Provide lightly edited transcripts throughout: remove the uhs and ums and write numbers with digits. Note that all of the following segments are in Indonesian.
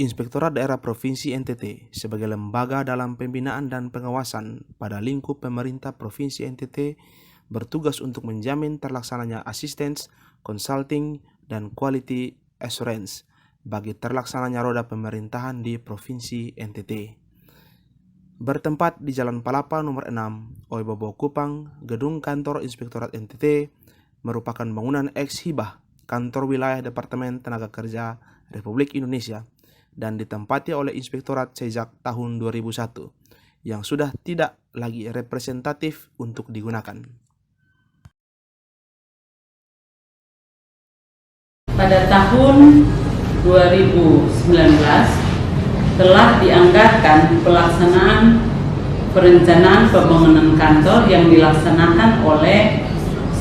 Inspektorat Daerah Provinsi NTT sebagai lembaga dalam pembinaan dan pengawasan pada lingkup pemerintah Provinsi NTT bertugas untuk menjamin terlaksananya assistance, consulting, dan quality assurance bagi terlaksananya roda pemerintahan di Provinsi NTT. Bertempat di Jalan Palapa nomor 6, Oebobo Kupang, gedung kantor Inspektorat NTT merupakan bangunan ex-hibah kantor wilayah Departemen Tenaga Kerja Republik Indonesia dan ditempati oleh Inspektorat sejak tahun 2001 yang sudah tidak lagi representatif untuk digunakan. Pada tahun 2019 telah dianggarkan pelaksanaan perencanaan pembangunan kantor yang dilaksanakan oleh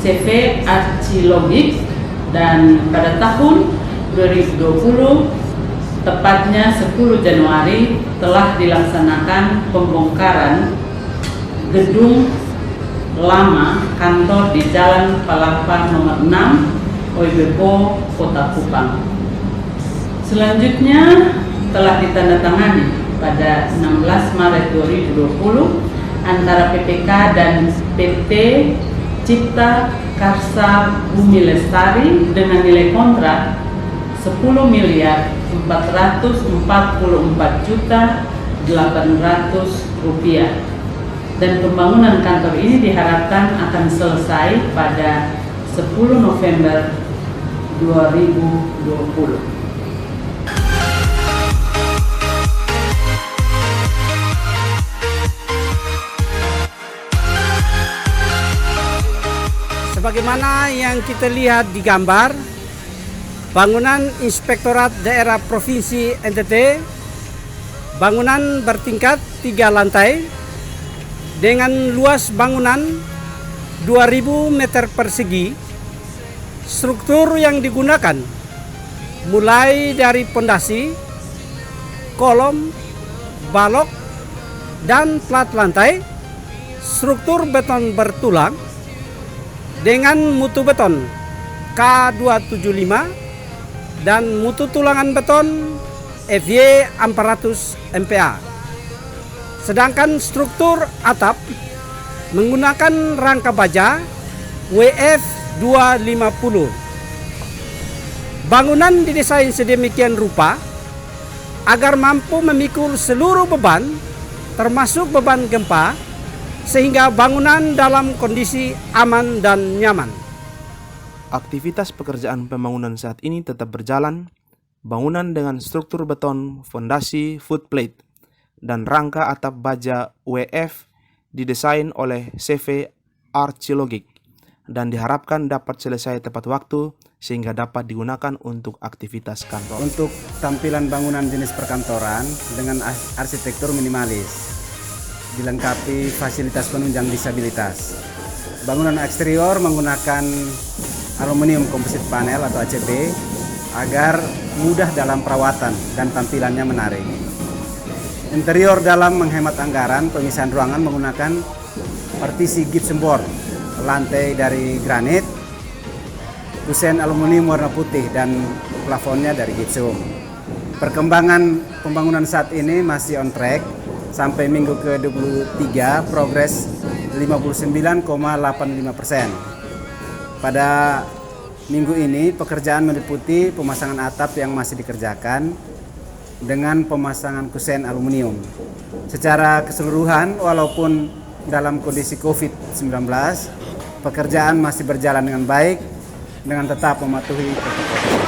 CV Archilogik, dan pada tahun 2020 tepatnya 10 Januari telah dilaksanakan pembongkaran gedung lama kantor di Jalan Palapa nomor 6, Oebobo, Kota Kupang. Selanjutnya telah ditandatangani pada 16 Maret 2020 antara PPK dan PT Cipta Karsa Bumi Lestari dengan nilai kontrak 10.444.800.000 rupiah, dan pembangunan kantor ini diharapkan akan selesai pada 10 November 2020. Sebagaimana yang kita lihat di gambar, bangunan Inspektorat Daerah Provinsi NTT, bangunan bertingkat 3 lantai dengan luas bangunan 2000 meter persegi. Struktur yang digunakan mulai dari pondasi, kolom, balok, dan plat lantai, struktur beton bertulang dengan mutu beton K275 dan mutu tulangan beton FY 400 MPa. Sedangkan struktur atap menggunakan rangka baja WF 250. Bangunan didesain sedemikian rupa agar mampu memikul seluruh beban termasuk beban gempa, sehingga bangunan dalam kondisi aman dan nyaman. Aktivitas pekerjaan pembangunan saat ini tetap berjalan. Bangunan dengan struktur beton, fondasi, footplate, dan rangka atap baja WF didesain oleh CV Archilogik dan diharapkan dapat selesai tepat waktu sehingga dapat digunakan untuk aktivitas kantor. Untuk tampilan bangunan jenis perkantoran dengan arsitektur minimalis, dilengkapi fasilitas penunjang disabilitas. Bangunan eksterior menggunakan aluminium komposit panel atau ACP agar mudah dalam perawatan dan tampilannya menarik. Interior dalam menghemat anggaran, pemisahan ruangan menggunakan partisi gypsum board, lantai dari granit, kusen aluminium warna putih, dan plafonnya dari gypsum. Perkembangan pembangunan saat ini masih on track. Sampai minggu ke-23 progres 59,85%. Pada minggu ini pekerjaan meliputi pemasangan atap yang masih dikerjakan dengan pemasangan kusen aluminium. Secara keseluruhan walaupun dalam kondisi COVID-19, pekerjaan masih berjalan dengan baik dengan tetap mematuhi protokol.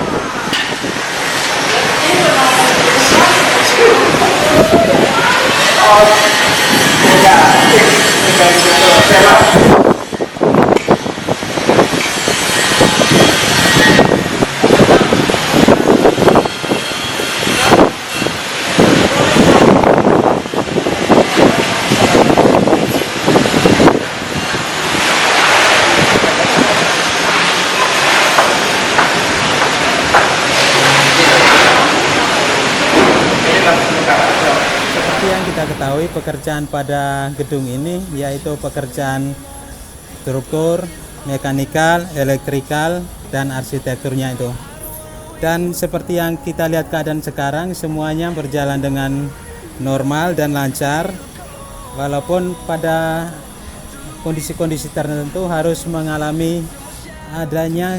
Kita ketahui pekerjaan pada gedung ini yaitu pekerjaan struktur, mekanikal, elektrikal, dan arsitekturnya itu. Dan seperti yang kita lihat keadaan sekarang, semuanya berjalan dengan normal dan lancar, walaupun pada kondisi-kondisi tertentu harus mengalami adanya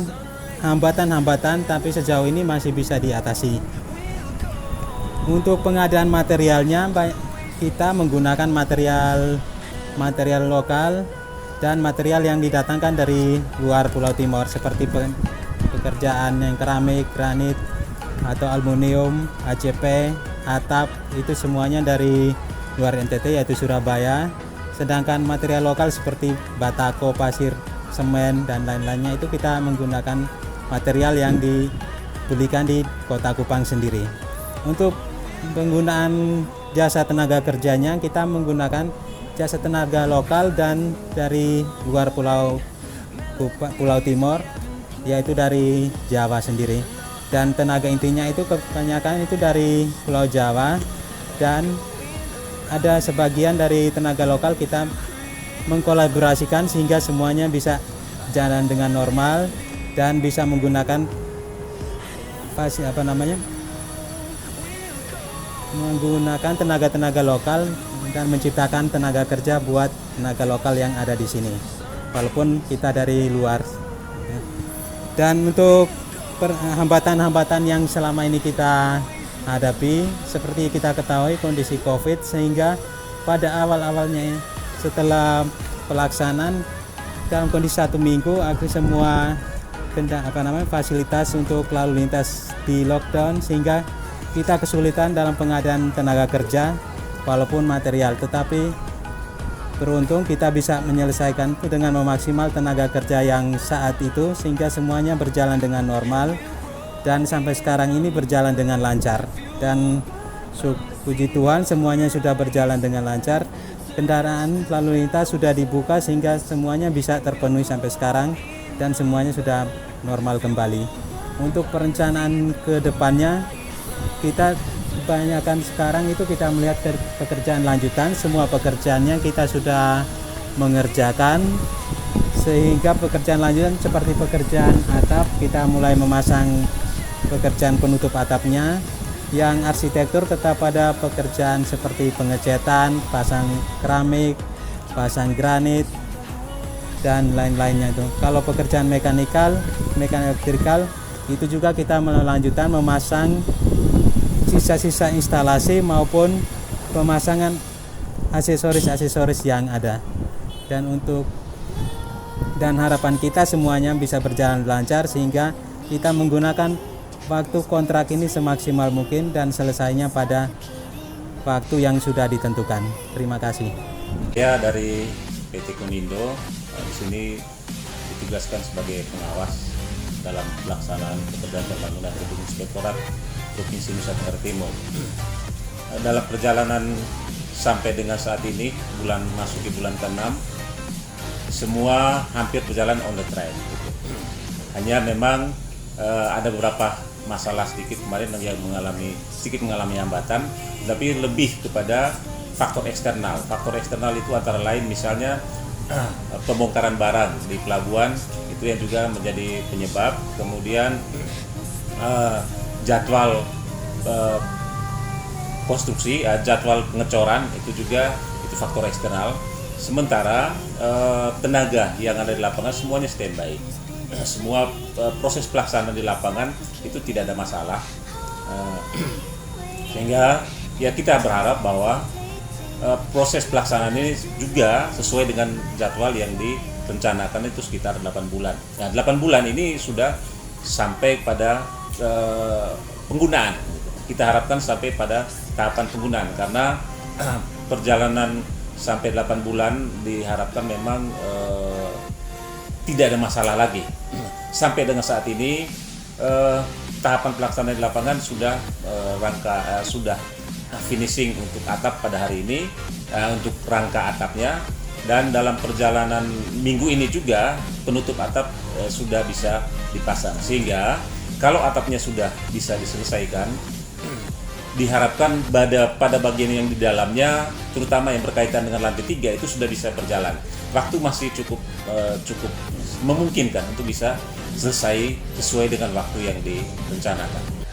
hambatan-hambatan, tapi sejauh ini masih bisa diatasi. Untuk pengadaan materialnya, kita menggunakan material lokal dan material yang didatangkan dari luar Pulau Timor, seperti pekerjaan yang keramik, granit, atau aluminium, ACP, atap, itu semuanya dari luar NTT, yaitu Surabaya. Sedangkan material lokal seperti batako, pasir, semen, dan lain-lainnya itu kita menggunakan material yang dibelikan di Kota Kupang sendiri. Untuk penggunaan jasa tenaga kerjanya, kita menggunakan jasa tenaga lokal dan dari luar Pulau Timor, yaitu dari Jawa sendiri. Dan tenaga intinya itu kebanyakan itu dari Pulau Jawa, dan ada sebagian dari tenaga lokal kita mengkolaborasikan sehingga semuanya bisa jalan dengan normal dan bisa menggunakan menggunakan tenaga-tenaga lokal dan menciptakan tenaga kerja buat tenaga lokal yang ada di sini, walaupun kita dari luar. Dan untuk hambatan-hambatan yang selama ini kita hadapi, seperti kita ketahui kondisi COVID, sehingga pada awal-awalnya setelah pelaksanaan dalam kondisi 1 minggu, semua fasilitas untuk lalu lintas di lockdown, sehingga kita kesulitan dalam pengadaan tenaga kerja walaupun material, tetapi beruntung kita bisa menyelesaikan itu dengan memaksimal tenaga kerja yang saat itu, sehingga semuanya berjalan dengan normal dan sampai sekarang ini berjalan dengan lancar. Dan puji Tuhan semuanya sudah berjalan dengan lancar. Kendaraan lalu lintas sudah dibuka sehingga semuanya bisa terpenuhi sampai sekarang dan semuanya sudah normal kembali. Untuk perencanaan ke depannya, kita kebanyakan sekarang itu kita melihat pekerjaan lanjutan. Semua pekerjaannya kita sudah mengerjakan, sehingga pekerjaan lanjutan seperti pekerjaan atap, kita mulai memasang pekerjaan penutup atapnya. Yang arsitektur tetap pada pekerjaan seperti pengecetan, pasang keramik, pasang granit, dan lain-lainnya itu. Kalau pekerjaan mekanikal elektrikal, itu juga kita melanjutkan memasang sisa-sisa instalasi maupun pemasangan aksesoris-aksesoris yang ada. Dan harapan kita semuanya bisa berjalan lancar sehingga kita menggunakan waktu kontrak ini semaksimal mungkin dan selesainya pada waktu yang sudah ditentukan. Terima kasih. Ya, dari PT Konindo di sini ditugaskan sebagai pengawas dalam pelaksanaan pekerjaan pembangunan gedung Inspektorat Provinsi Nusa Tenggara Timur. Dalam perjalanan sampai dengan saat ini, masuki bulan ke-6, semua hampir berjalan on the track. Hanya memang ada beberapa masalah sedikit kemarin yang mengalami hambatan, tapi lebih kepada faktor eksternal. Faktor eksternal itu antara lain misalnya pembongkaran barang di pelabuhan, itu yang juga menjadi penyebab. Kemudian jadwal konstruksi, jadwal pengecoran itu faktor eksternal. Sementara tenaga yang ada di lapangan semuanya standby. Semua proses pelaksanaan di lapangan itu tidak ada masalah, sehingga ya kita berharap bahwa proses pelaksanaan ini juga sesuai dengan jadwal yang direncanakan, itu sekitar 8 bulan. Nah, 8 bulan ini sudah sampai pada penggunaan. Kita harapkan sampai pada tahapan penggunaan, karena perjalanan sampai 8 bulan diharapkan memang tidak ada masalah lagi. Sampai dengan saat ini tahapan pelaksanaan di lapangan sudah sudah finishing untuk atap pada hari ini, untuk rangka atapnya, dan dalam perjalanan minggu ini juga penutup atap sudah bisa dipasang, sehingga kalau atapnya sudah bisa diselesaikan, diharapkan pada bagian yang di dalamnya, terutama yang berkaitan dengan lantai 3 itu sudah bisa berjalan. Waktu masih cukup memungkinkan untuk bisa selesai sesuai dengan waktu yang direncanakan.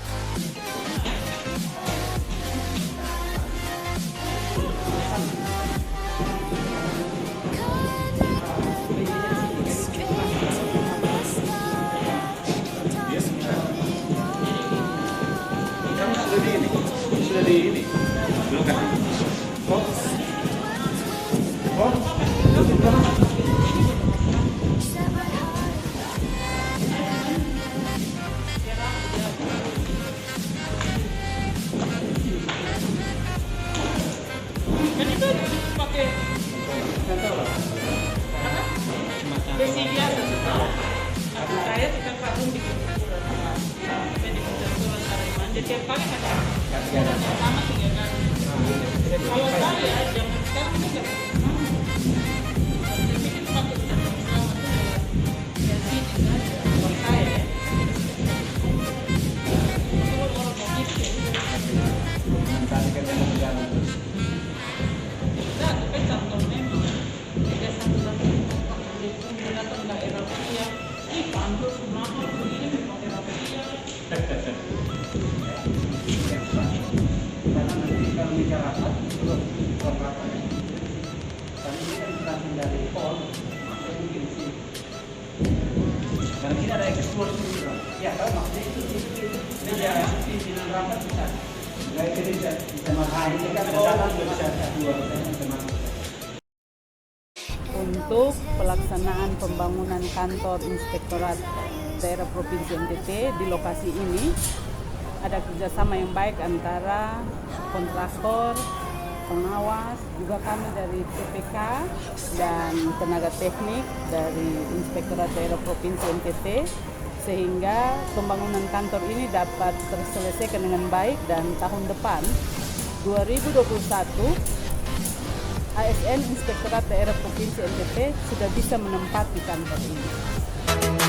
Untuk pelaksanaan pembangunan kantor Inspektorat Daerah Provinsi NTT di lokasi ini ada kerjasama yang baik antara kontraktor, pengawas, juga kami dari PPK dan tenaga teknik dari Inspektorat Daerah Provinsi NTT, sehingga pembangunan kantor ini dapat terselesaikan dengan baik dan tahun depan 2021 ASN Inspektorat Daerah Provinsi NTT sudah bisa menempati kantor ini.